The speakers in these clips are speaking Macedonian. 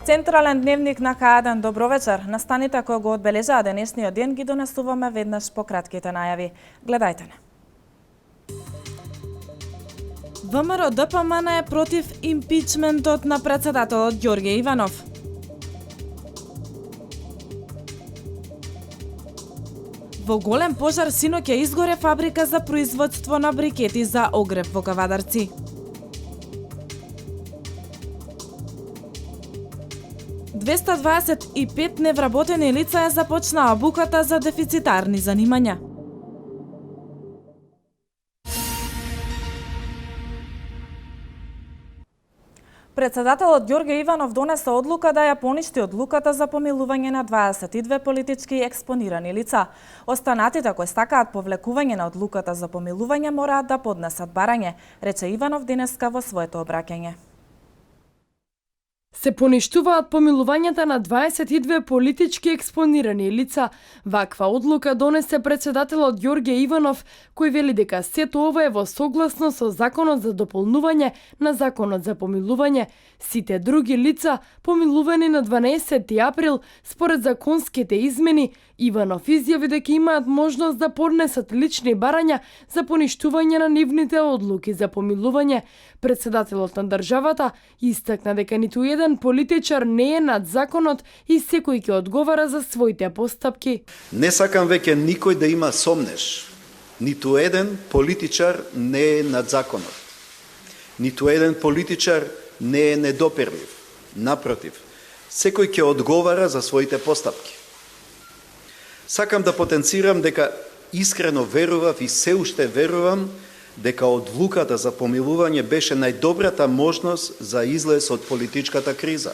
Централен дневник на К1. Добро вечер. Настаните кои го одбележаа денешниот ден ги донесуваме веднаш по кратките најави. Гледајте не. ВМРО ДПМН е против импичментот на председателот Ѓорѓе Иванов. Во голем пожар синоќа изгоре фабрика за производство на брикети за огрев во Кавадарци. ...225 невработени лица е започнаа обуката за дефицитарни занимања. Председателот Ѓорѓе Иванов донесе одлука да ја поништи одлуката за помилување на 22 политички експонирани лица. Останатите кои сакаат повлекување на одлуката за помилување мораат да поднесат барање, рече Иванов денеска во своето обраќање. Се поништуваат помилувањата на 22 политички експонирани лица. Ваква одлука донесе председателот Ѓорѓе Иванов, кој вели дека сето ова е во согласно со Законот за дополнување на Законот за помилување. Сите други лица, помилувани на 12 април, според законските измени, Иванов изјави дека имаат можност да поднесат лични барања за поништување на нивните одлуки за помилување. Председателот на државата истакна дека ниту еден политичар не е над законот и секој ќе одговара за своите постапки. Не сакам веќе никој да има сомнеш. Ниту еден политичар не е над законот. Ниту еден политичар не е недопирлив. Напротив, секој ќе одговара за своите постапки. Сакам да потенцирам дека искрено верував и се уште верувам дека одлуката за помилување беше најдобрата можност за излез од политичката криза.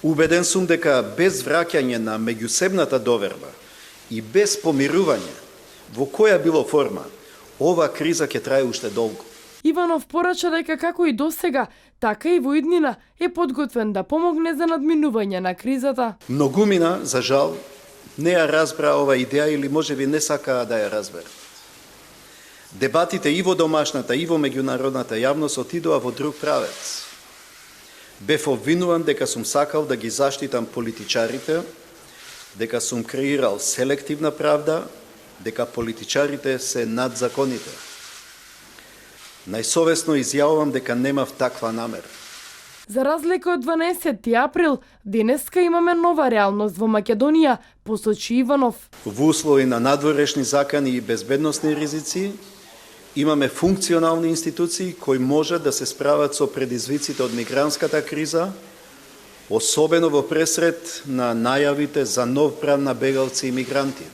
Убеден сум дека без враќање на меѓусебната доверба и без помирување, во која било форма, ова криза ќе трае уште долго. Иванов порача дека како и досега, така и во иднина е подготвен да помогне за надминување на кризата. Многумина, за жал, не ја разбра ова идеја или можеби не сакаа да ја разберат. Дебатите и во домашната и во меѓународната јавност отидоа во друг правец. Бев обвинуван дека сум сакал да ги заштитам политичарите, дека сум креирал селективна правда, дека политичарите се над законите. Најсовесно изјавувам дека немав таква намера. За разлика од 12 април, денеска имаме нова реалност во Македонија, посочи Иванов. Во услови на надворешни закани и безбедносни ризици, имаме функционални институции кои можат да се справат со предизвиците од мигрантската криза, особено во пресред на најавите за нов прав на бегалци и мигранти.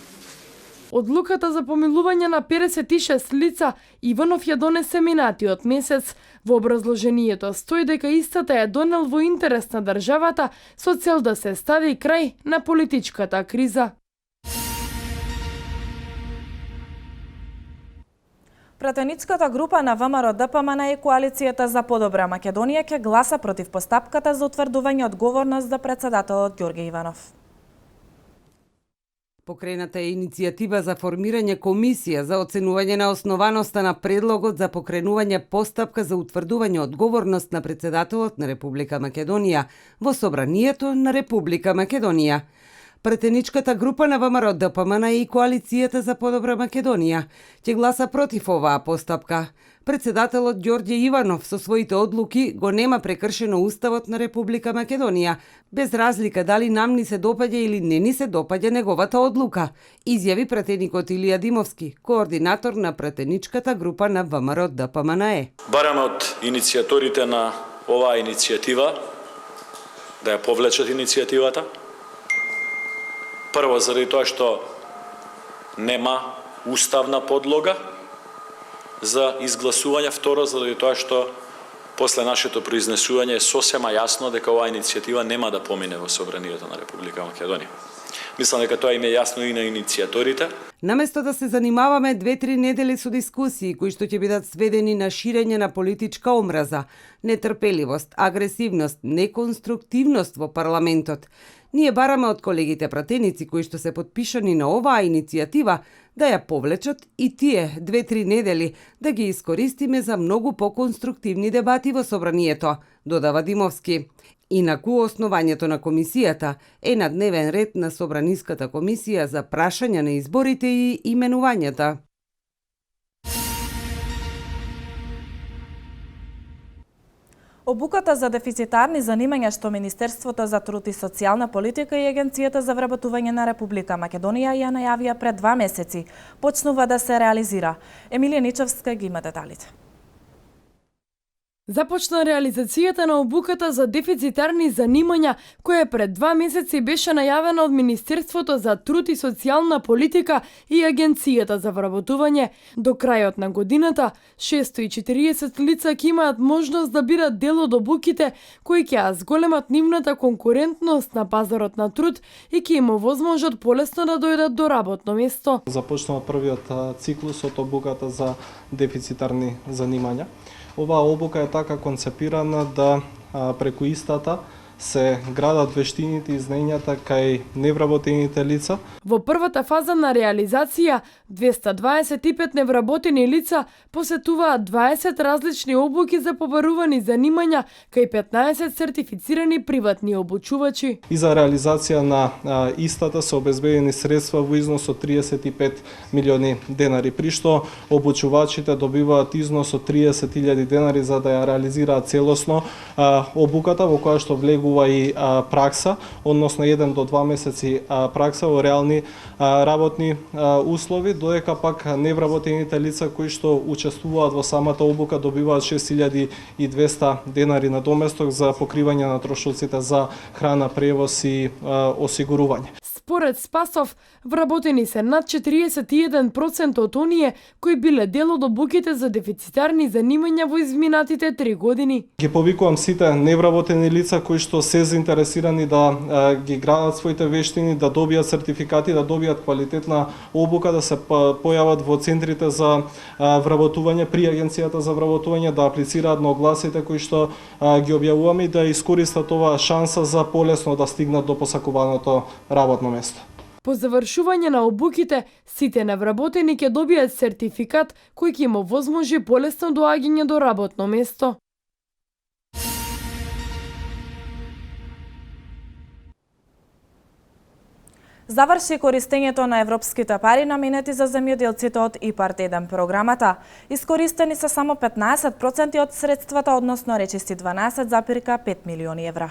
Одлуката за помилување на 56 лица Иванов ја донесе минатиот месец. Во образложението стои дека истата ја донел во интерес на државата со цел да се стави крај на политичката криза. Пратеничката група на ВМРО ДПМН и Коалицијата за подобра Македонија ќе гласа против постапката за утврдување одговорност за председателот Ѓорѓе Иванов. Покрената е иницијатива за формирање комисија за оценување на основаноста на предлогот за покренување постапка за утврдување одговорност на председателот на Република Македонија во Собранието на Република Македонија. Претеничката група на ВМРО ДПМН и Коалицијата за подобра Македонија ќе гласа против оваа постапка. Председателот Ѓорѓе Иванов со своите одлуки го нема прекршено Уставот на Република Македонија, без разлика дали нам ни се допаѓа или не ни се допаѓа неговата одлука, изјави пратеникот Илија Димовски, координатор на пратеничката група на ВМРО ДПМН. Бараме од иницијаторите на оваа иницијатива да ја повлечат иницијативата. Прво, заради тоа што нема уставна подлога за изгласување. Второ, заради тоа што после нашето произнесување е сосема јасно дека оваа иницијатива нема да помине во Собранието на Република Македонија. Мислам дека тоа им е јасно и на иницијаторите. Наместо да се занимаваме 2-3 недели со дискусии кои што ќе бидат сведени на ширење на политичка омраза, нетрпеливост, агресивност, неконструктивност во парламентот, ние бараме од колегите пратеници кои што се подпишани на оваа иницијатива да ја повлечат и тие 2-3 недели да ги искористиме за многу поконструктивни дебати во Собранието, додава Димовски. Инаку, основањето на комисијата е на дневен ред на Собраниската комисија за прашања на изборите и именувањата. Обуката за дефицитарни занимања што Министерството за труд и социјална политика и Агенцијата за вработување на Република Македонија ја најавија пред 2 месеци, почнува да се реализира. Емилија Ничевска ги има деталите. Започна реализацијата на обуката за дефицитарни занимања, која пред 2 месеци беше најавена од Министерството за труд и социјална политика и Агенцијата за вработување. До крајот на годината, 640 лица ќе имаат можност да бидат дел од обуките, кои ќе зголемат нивната конкурентност на пазарот на труд и ќе им овозможат полесно да дојдат до работно место. Започнува првиот циклус од обуката за дефицитарни занимања. Оваа обука е така концепирана да преку истата се градат вештините и знаењата кај невработените лица. Во првата фаза на реализација, 225 невработени лица посетуваат 20 различни обуки за побарувани занимања кај 15 сертифицирани приватни обучувачи. И за реализација на истата се обезбедени средства во износ од 35 милиони денари, при што обучувачите добиваат износ од 30.000 денари за да ја реализираат целосно обуката, во која што влегува и пракса, односно 1 до 2 месеци пракса во реални работни услови, додека пак невработените лица кои што учествуваат во самата обука добиваат 6.200 денари на доместок за покривање на трошоците за храна, превоз и осигурување. Според Спасов, вработени се над 41% од оние кои биле дел од обуките за дефицитарни занимања во изминатите 3 години. Ги повикувам сите невработени лица кои што се заинтересирани да ги градат своите вештини, да добијат сертификати, да добијат квалитетна обука, да се појават во центрите за вработување при Агенцијата за вработување, да аплицираат на огласите кои што ги објавуваме и да искористат оваа шанса за полесно да стигнат до посакуваното работно место. По завршување на обуките, сите невработени ќе добијат сертификат кој ќе им овозможи полесно доаѓање до работно место. Заврши користењето на европските пари наменети за земјоделците од ИПАРД-1 програмата. Искористени се само 15% од средствата, односно речиси 12,5 милиони евра.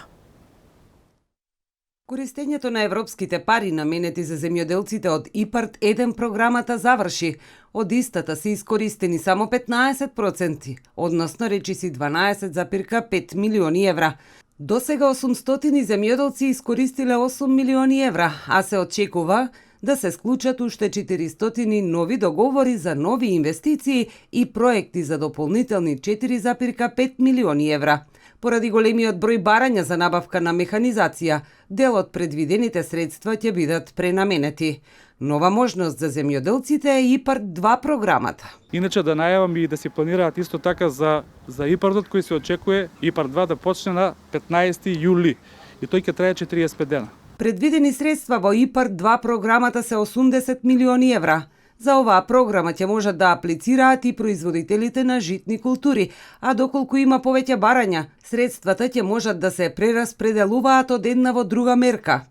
Користењето на европските пари наменети за земјоделците од ИПАРД-1 програмата заврши. Од истата се искористени само 15%, односно речиси 12,5 милиони евра. До сега 800 земјоделци искористиле 8 милиони евра, а се очекува да се склучат уште 400 нови договори за нови инвестиции и проекти за дополнителни 4,5 милиони евра. Поради големиот број барања за набавка на механизација, дел од предвидените средства ќе бидат пренаменети. Нова можност за земјоделците е ИПАРД-2 програмата. Иначе да најавам и да си планираат исто така за ИПАРД-от кој се очекува ИПАРД-2 да почне на 15 јули и тој ќе трае 45 дена. Предвидени средства во ИПАРД-2 програмата се 80 милиони евра. За оваа програма ќе можат да аплицираат и производителите на житни култури, а доколку има повеќе барања, средствата ќе можат да се прераспределуваат од една во друга мерка.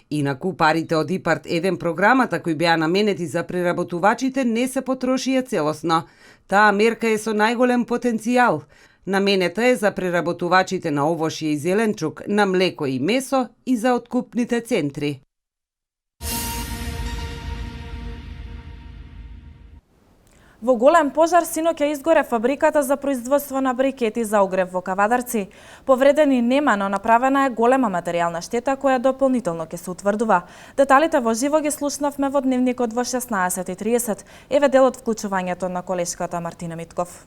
Инаку парите од ИПАРД-1 програмата кои беа наменети за преработувачите не се потрошија целосно. Таа мерка е со најголем потенцијал. Наменета е за преработувачите на овошје и зеленчук, на млеко и месо и за откупните центри. Во голем пожар синоќ ја изгоре фабриката за производство на брикети за огрев во Кавадарци. Повредени нема, но направена е голема материјална штета која дополнително ќе се утврдува. Деталите во живо ги слушнавме во дневникот во 16:30. Еве дел од вклучувањето на колешката Мартина Митков.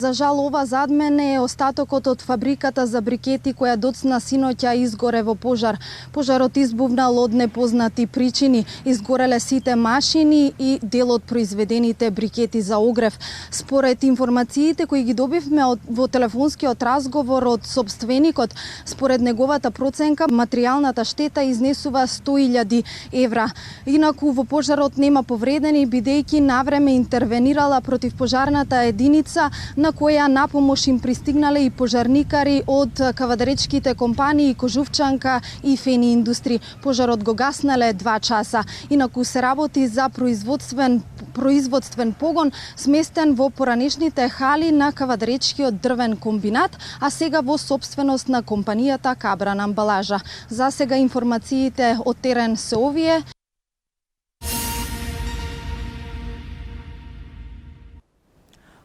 За жал, ова зад мене е остатокот од фабриката за брикети која доцна синоќа изгоре во пожар. Пожарот избувнал од непознати причини. Изгореле сите машини и дел од произведените брикети за огрев. Според информациите кои ги добивме во телефонскиот разговор од собственикот, според неговата проценка, материјалната штета изнесува 100.000 евра. Инаку во пожарот нема повредени, бидејќи навреме интервенирала противпожарната единица на на која напомош им пристигнале и пожарникари од кавадаречките компании Кожувчанка и Фени Индустри. Пожарот го гаснале 2 часа. Инаку се работи за производствен погон сместен во поранешните хали на кавадаречкиот дрвен комбинат, а сега во собственост на компанијата Кабран амбалажа. За сега информациите од терен се овие.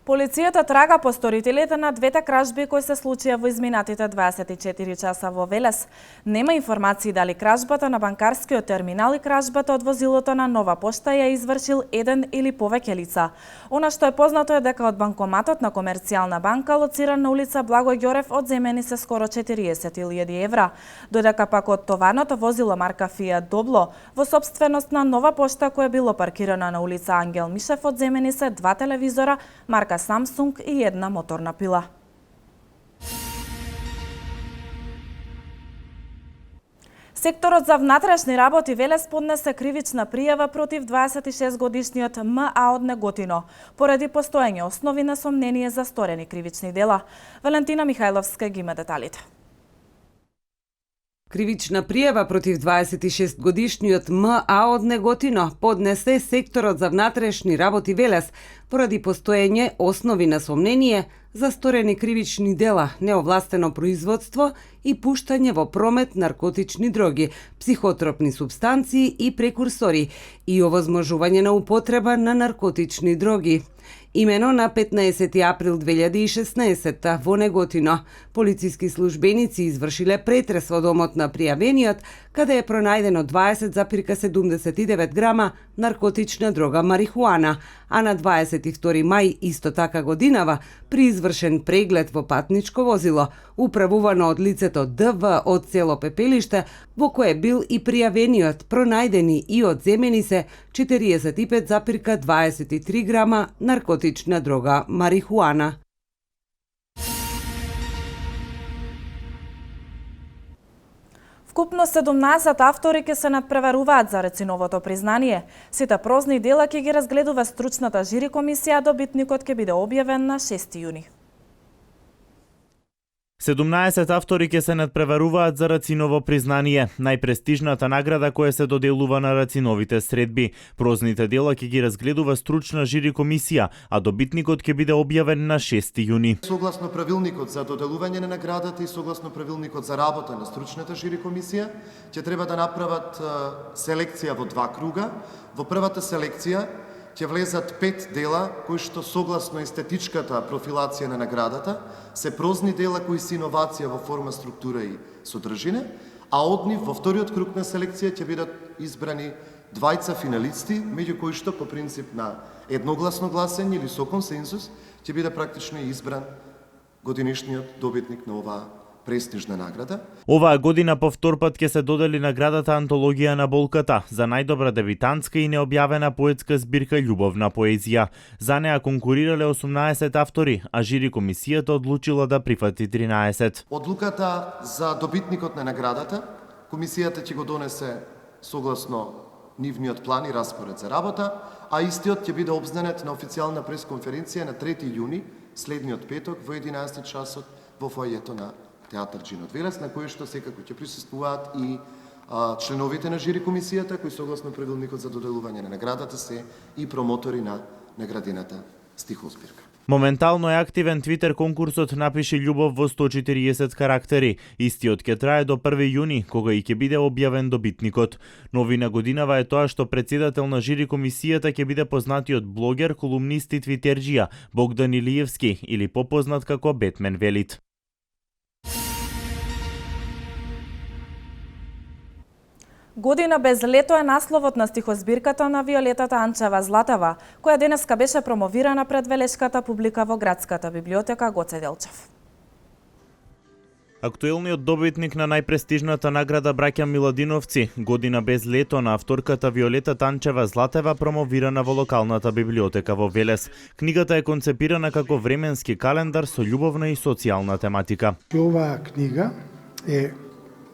Полицијата трага по сторителите на двете кражби кои се случија во изминатите 24 часа во Велес. Нема информации дали кражбата на банкарскиот терминал и кражбата од возилото на Нова пошта ја извршил еден или повеќе лица. Она што е познато е дека од банкоматот на Комерцијална банка лоциран на улица Благој Ѓорев одземени се скоро 40.000 евра, додека пак од товарното возило марка Fiat Doblo во сопственост на Нова пошта која било паркирана на улица Ангел Мишев одземени се 2 телевизора марка Samsung и една моторна пила. Секторот за внатрешни работи Велес поднесе кривична пријава против 26-годишниот МА од Неготино, поради постоење основи на сомнение за сторени кривични дела. Валентина Михајловска ги има деталите. Кривична пријава против 26-годишниот МА од Неготино поднесе секторот за внатрешни работи Велес поради постоење основи на сомнение за сторени кривични дела, неовластено производство и пуштање во промет наркотични дроги, психотропни супстанции и прекурсори и овозможување на употреба на наркотични дроги. Имено на 15 април 2016 во Неготино, полициски службеници извршиле претрес во домот на пријавениот, каде е пронајдено 20,79 грама наркотична дрога марихуана, а на 22 мај исто така годинава, при извршен преглед во патничко возило, управувано од лицето ДВ од село Пепелиште, во кое бил и пријавениот, пронајдени и одземени се 45,23 грама наркотична дрога марихуана. Вкупно 17 автори ќе се надпреваруваат за Рециновото признание. Сите прозни дела ќе ги разгледува стручната жири комисија, а добитникот ќе биде објавен на 6 јуни. 17 автори ќе се надпреваруваат за Рациново признание, најпрестижната награда која се доделува на Рациновите средби. Прозните дела ќе ги разгледува стручна жири комисија, а добитникот ќе биде објавен на 6 јуни. Согласно правилникот за доделување на наградата и согласно правилникот за работа на стручната жири комисија, ќе треба да направат селекција во 2 круга. Во првата селекција ќе влезат 5 дела кои што согласно естетичката профилација на наградата се прозни дела кои се иновација во форма, структура и содржина, а од нив во вториот круг на селекција ќе бидат избрани 2 финалисти, меѓу кои што по принцип на едногласно гласење или со консензус ќе биде практично избран годинишниот добитник на оваа престижна награда. Оваа година по втор пат ќе се додели наградата Антологија на болката за најдобра дебитантска и необјавена поетска збирка Љубовна поезија. За неа конкурирале 18 автори, а жири комисијата одлучила да прифати 13. Одлуката за добитникот на наградата комисијата ќе го донесе согласно нивниот план и распоред за работа, а истиот ќе биде обзнанет на официјална пресконференција на 3 јуни, следниот петок во 11 часот во фојето на Театар Джинот Велес, на кој што секако ќе присуствуваат и членовите на жири комисијата, кои согласно правилникот за доделување на наградата се и промотори на наградената стихозбирка. Моментално е активен Твитер конкурсот Напиши љубов во 140 карактери. Истиот ќе трае до 1 јуни, кога и ќе биде објавен добитникот. Новина годинава е тоа што председател на жири комисијата ќе биде познатиот блогер, колумнист и твитерџија Богдан Илиевски, или попознат како Бетмен Велит. Година без лето е насловот на стихозбирката на Виолетата Анчева Златева, која денеска беше промовирана пред велешката публика во градската библиотека Гоце Делчев. Актуелниот добитник на најпрестижната награда Браќа Миладиновци, Година без лето на авторката Виолета Танчева Златева, промовирана во локалната библиотека во Велес. Книгата е концепирана како временски календар со љубовна и социјална тематика. Оваа книга е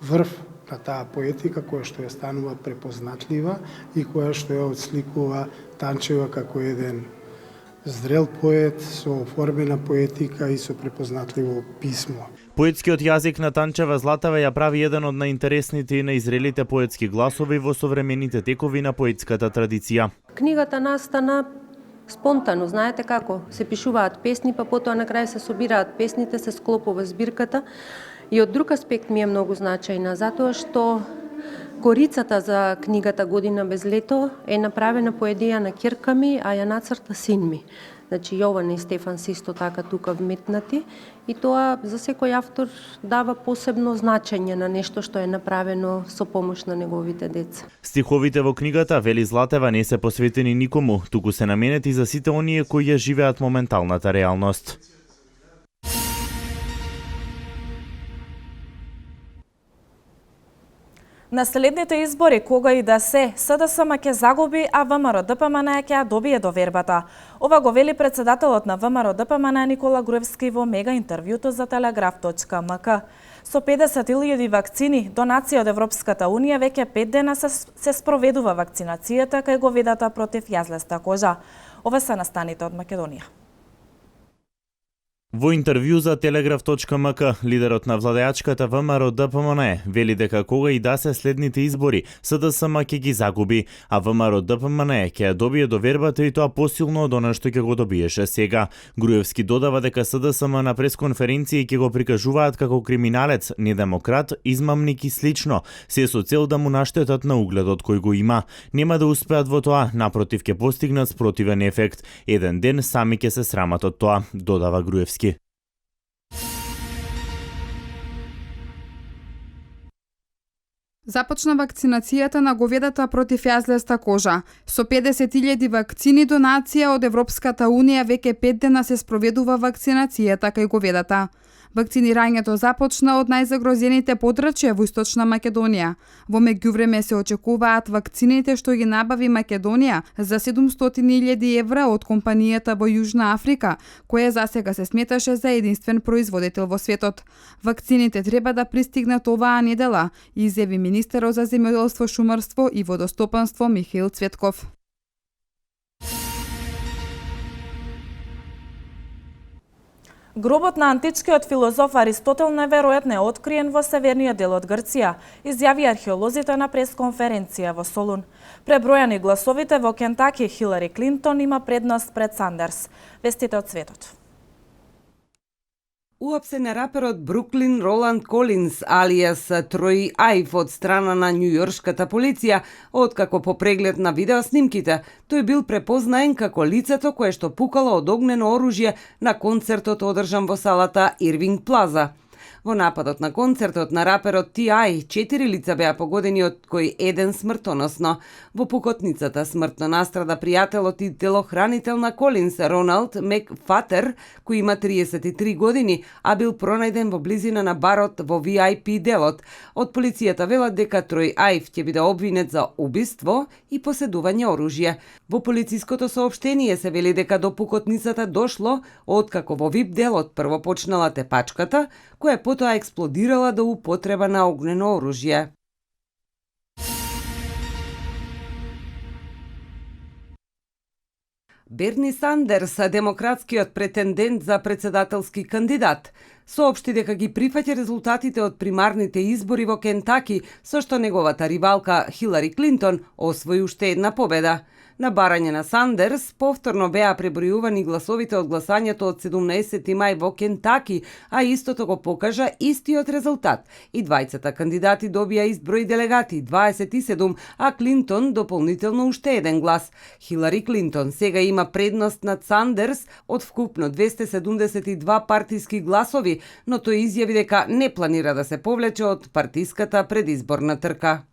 врв на таа поетика која што ја станува препознатлива и која што ја отсликува Танчева како еден зрел поет со оформена поетика и со препознатливо писмо. Поетскиот јазик на Танчева Златева ја прави еден од најинтересните и наизрелите поетски гласови во современите текови на поетската традиција. Книгата настана спонтано, знаете како, се пишуваат песни, па потоа на крај се собираат песните, се склопува збирката. И од друг аспект ми е многу значајна, затоа што корицата за книгата Година без лето е направена по идеја на ќерка ми, а ја нацрта син ми. Значи Јован и Стефан се исто така тука вметнати и тоа за секој автор дава посебно значење на нешто што е направено со помош на неговите деца. Стиховите во книгата, вели Златева, не се посветени никому, туку се наменети за сите оние кои ја живеат моменталната реалност. На следните избори, кога и да се, СДСМ ќе загуби, а ВМРО-ДПМН ќе ја добие довербата. Ова го вели председателот на ВМРО-ДПМН Никола Груевски во мега интервјуто за Телеграф.мк. Со 50.000 вакцини, донација од Европската Унија, веќе 5 дена се спроведува вакцинацијата кај говедата против јазлеста кожа. Ова се настаните од Македонија. Во интервју за Телеграф.мк, лидерот на владеачката ВМРО-ДПМН вели дека кога и да се следните избори, СДСМ ќе ги загуби, а ВМРО-ДПМН ќе ја добие довербата и тоа посилно од она што ќе го добиеше сега. Груевски додава дека СДСМ на пресконференција ќе го прикажуваат како криминалец, недемократ, измамник и слично, се со цел да му наштетат на угледот кој го има. Нема да успеат во тоа, напротив ќе постигнат спротивен ефект. Еден ден сами ќе се срамат од тоа, додава Груевски. Започна вакцинацијата на говедата против јазлеста кожа. Со 50.000 вакцини, донација од Европската Унија, веќе 5 дена се спроведува вакцинацијата кај говедата. Вакцинирањето започна од најзагрозените подрачја во Источна Македонија. Во меѓувреме се очекуваат вакцините што ги набави Македонија за 700.000 евра од компанијата во Јужна Африка, која засега се сметаше за единствен производител во светот. Вакцините треба да пристигнат оваа недела, изјави министерот за земјоделство, шумарство и водостопанство Михаил Цветков. Гробот на античкиот филозоф Аристотел неверојатно е откриен во северниот дел од Грција, изјави археолозите на пресконференција во Солун. Пребројани гласовите во Кентаки, Хилари Клинтон има предност пред Сандерс. Вестите од светот. Уапсен е раперот Бруклин Роланд Колинс, алијас Трој Ајв, од страна на њујоршката полиција, откако по преглед на видеоснимките, тој бил препознаен како лицето кое што пукало од огнено оружје на концертот одржан во салата Ирвинг Плаза. Во нападот на концертот на раперот T.I. 4 лица беа погодени, од кои еден смртоносно. Во пукотницата смртно настрада пријателот и телохранител на Колинс, Роналд Макфатер, кој има 33 години, а бил пронајден во близина на барот во VIP делот. Од полицијата велат дека Трој Ајв ќе биде обвинет за убиство и поседување оружје. Во полициското соопштение се вели дека до пукотницата дошло откако во VIP делот прво почнала тепачката, која потоа експлодирала до употреба на огнено оружје. Берни Сандерс, демократскиот претендент за председателски кандидат, соопшти дека ги прифаќа резултатите од примарните избори во Кентаки, со што неговата ривалка Хилари Клинтон освои уште една победа. На барање на Сандерс повторно беа пребројувани гласовите од гласањето од 17 мај во Кентаки, а истото го покажа истиот резултат. И двајцата кандидати добија ист број делегати, 27, а Клинтон дополнително уште еден глас. Хилари Клинтон сега има предност над Сандерс од вкупно 272 партиски гласови, но тој изјави дека не планира да се повлече од партиската предизборна трка.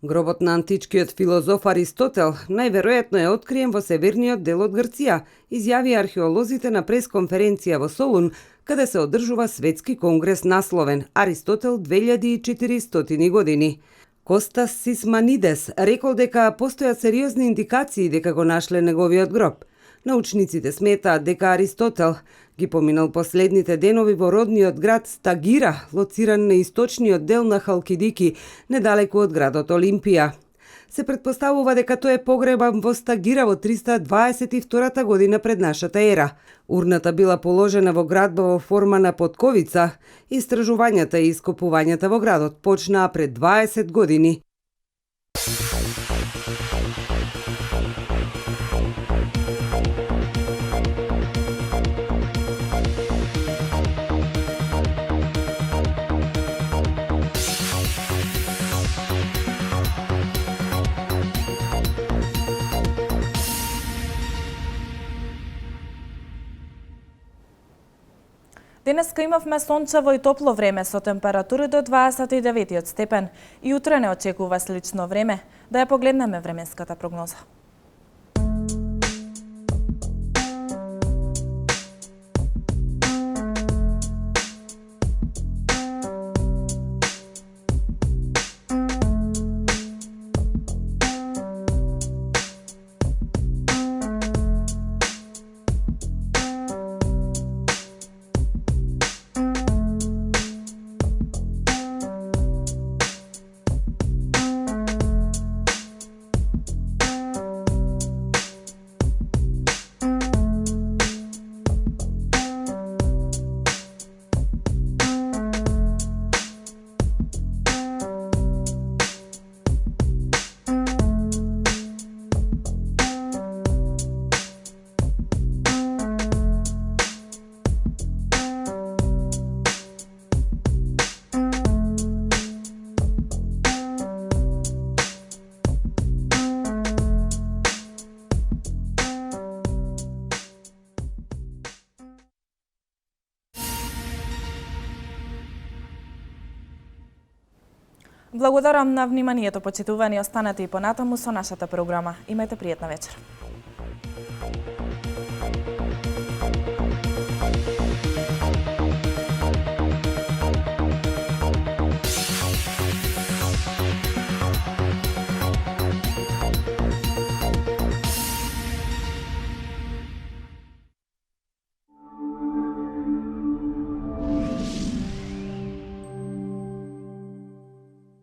Гробот на античкиот филозоф Аристотел најверојатно е откриен во северниот дел од Грција, изјави археолозите на пресконференција во Солун, каде се одржува светски конгрес насловен Аристотел 2400 години. Костас Сисманидес рекол дека постојат сериозни индикации дека го нашле неговиот гроб. Научниците сметаат дека Аристотел ги поминал последните денови во родниот град Стагира, лоциран на источниот дел на Халкидики, недалеку од градот Олимпија. Се претпоставува дека тој е погребан во Стагира во 322 година пред нашата ера. Урната била положена во градба во форма на потковица. Истражувањата и ископувањата во градот почнаа пред 20 години. Денеска имавме сончево и топло време со температури до 29 степен и утре не очекува слично време. Да ја погледнеме временската прогноза. Благодарам на вниманието, почитувани, останете и понатаму со нашата програма. Имајте пријатна вечер.